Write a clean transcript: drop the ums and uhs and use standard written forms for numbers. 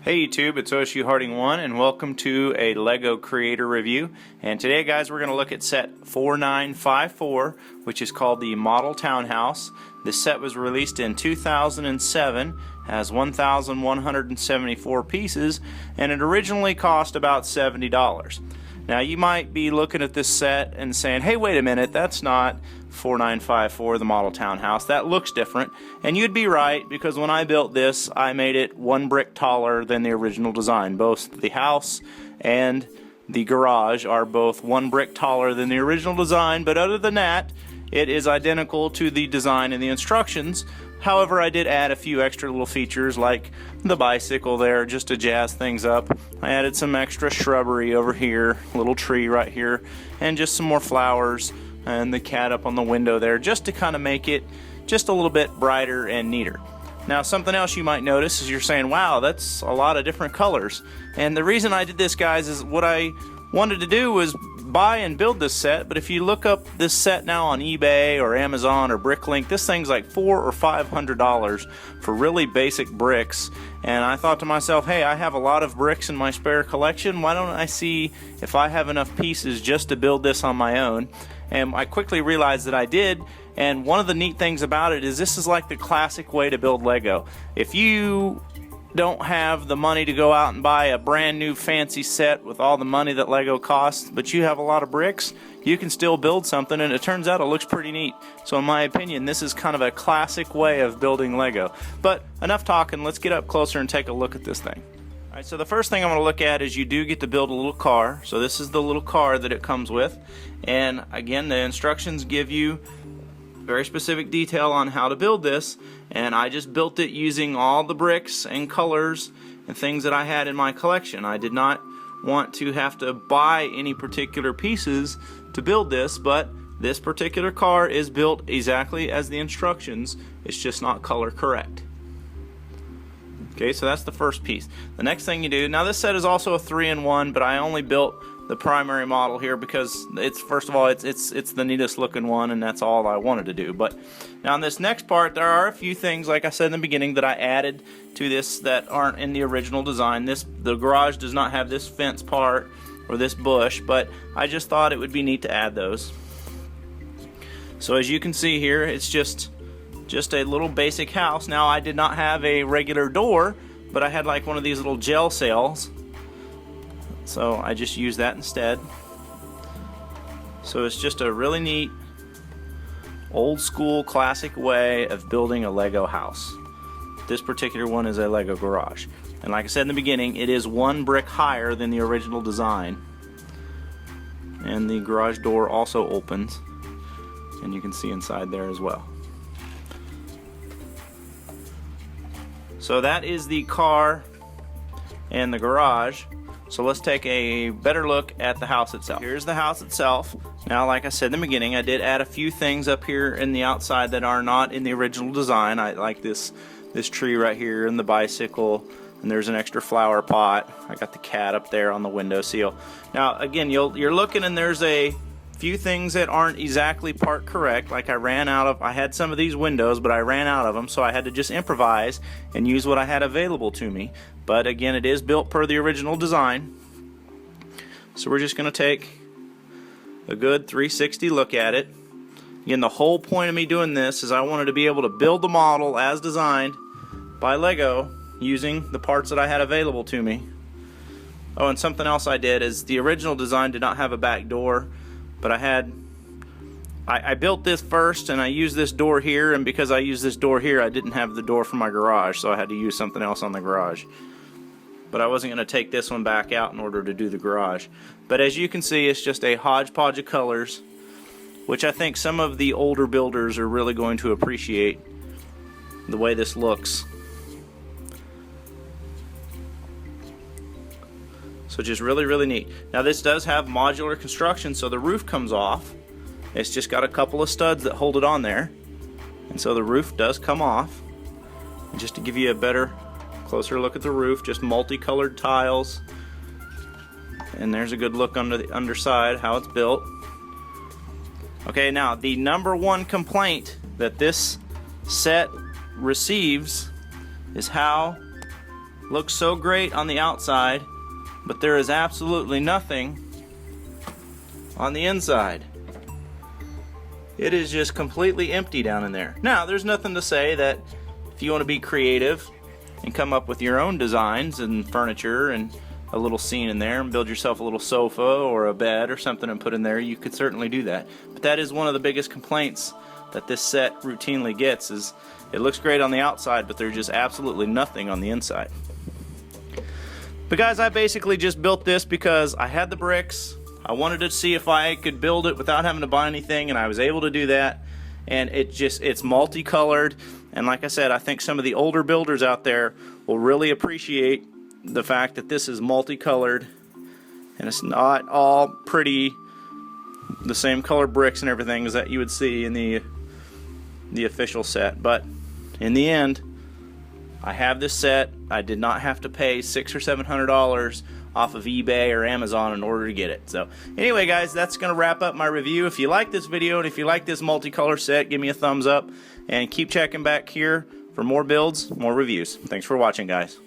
Hey YouTube, it's OSU Harding 1 and welcome to a LEGO Creator Review. And today guys we're going to look at set 4954, which is called the Model Townhouse. This set was released in 2007, has 1,174 pieces, and it originally cost about $70. Now you might be looking at this set and saying, hey wait a minute, that's not 4954, the Model Townhouse. That looks different. And you'd be right, because when I built this, I made it one brick taller than the original design. Both the house and the garage are both one brick taller than the original design, but other than that, it is identical to the design and the instructions. However, I did add a few extra little features like the bicycle there just to jazz things up. I added some extra shrubbery over here, a little tree right here, and just some more flowers and the cat up on the window there just to kind of make it just a little bit brighter and neater. Now something else you might notice is you're saying, wow, that's a lot of different colors. And the reason I did this, guys, is what I wanted to do was buy and build this set, but if you look up this set now on eBay or Amazon or Bricklink, this thing's like $400 or $500 for really basic bricks. And I thought to myself, hey, I have a lot of bricks in my spare collection, why don't I see if I have enough pieces just to build this on my own? And I quickly realized that I did, and one of the neat things about it is this is like the classic way to build Lego. If you don't have the money to go out and buy a brand new fancy set with all the money that Lego costs, but you have a lot of bricks, you can still build something, and it turns out it looks pretty neat. So in my opinion, this is kind of a classic way of building Lego. But enough talking, let's get up closer and take a look at this thing. Alright, so the first thing I'm going to look at is you do get to build a little car. So this is the little car that it comes with, and again the instructions give you very specific detail on how to build this, and I just built it using all the bricks and colors and things that I had in my collection. I did not want to have to buy any particular pieces to build this, but this particular car is built exactly as the instructions. It's just not color correct. Okay, so that's the first piece. The next thing you do, now this set is also a 3-in-1, but I only built the primary model here because it's, first of all, it's the neatest looking one, and that's all I wanted to do. But now in this next part, there are a few things, like I said in the beginning, that I added to this that aren't in the original design. The garage does not have this fence part or this bush, but I just thought it would be neat to add those. So as you can see here, it's just a little basic house. Now I did not have a regular door, but I had like one of these little gel sails, so I just used that instead. So it's just a really neat old school classic way of building a Lego house. This particular one is a Lego garage, and like I said in the beginning, it is one brick higher than the original design, and the garage door also opens, and you can see inside there as well. So that is the car and the garage. So let's take a better look at the house itself. Here's the house itself. Now, like I said in the beginning, I did add a few things up here in the outside that are not in the original design. I like this tree right here and the bicycle, and there's an extra flower pot. I got the cat up there on the windowsill. Now again, you're looking, and there's a few things that aren't exactly part correct. Like I had some of these windows, but I ran out of them, so I had to just improvise and use what I had available to me. But again, it is built per the original design. So we're just going to take a good 360 look at it. Again, the whole point of me doing this is I wanted to be able to build the model as designed by Lego using the parts that I had available to me. Oh, and something else I did is the original design did not have a back door, but I built this first, and I used this door here, and because I used this door here, I didn't have the door for my garage, so I had to use something else on the garage. But I wasn't going to take this one back out in order to do the garage. But as you can see, it's just a hodgepodge of colors, which I think some of the older builders are really going to appreciate the way this looks. So just really, really neat. Now this does have modular construction, so the roof comes off. It's just got a couple of studs that hold it on there, and so the roof does come off. And just to give you a better, closer look at the roof, just multicolored tiles, and there's a good look under the underside, how it's built. Okay, now the number one complaint that this set receives is how looks so great on the outside, but there is absolutely nothing on the inside. It is just completely empty down in there. Now, there's nothing to say that if you want to be creative and come up with your own designs and furniture and a little scene in there and build yourself a little sofa or a bed or something and put in there, you could certainly do that. But that is one of the biggest complaints that this set routinely gets, is it looks great on the outside, but there's just absolutely nothing on the inside. But guys, I basically just built this because I had the bricks. I wanted to see if I could build it without having to buy anything, and I was able to do that. And it's multicolored, and like I said, I think some of the older builders out there will really appreciate the fact that this is multicolored and it's not all pretty, the same color bricks and everything as that you would see in the official set. But in the end, I have this set. I did not have to pay $600 or $700 off of eBay or Amazon in order to get it. So anyway, guys, that's going to wrap up my review. If you like this video and if you like this multicolor set, give me a thumbs up and keep checking back here for more builds, more reviews. Thanks for watching, guys.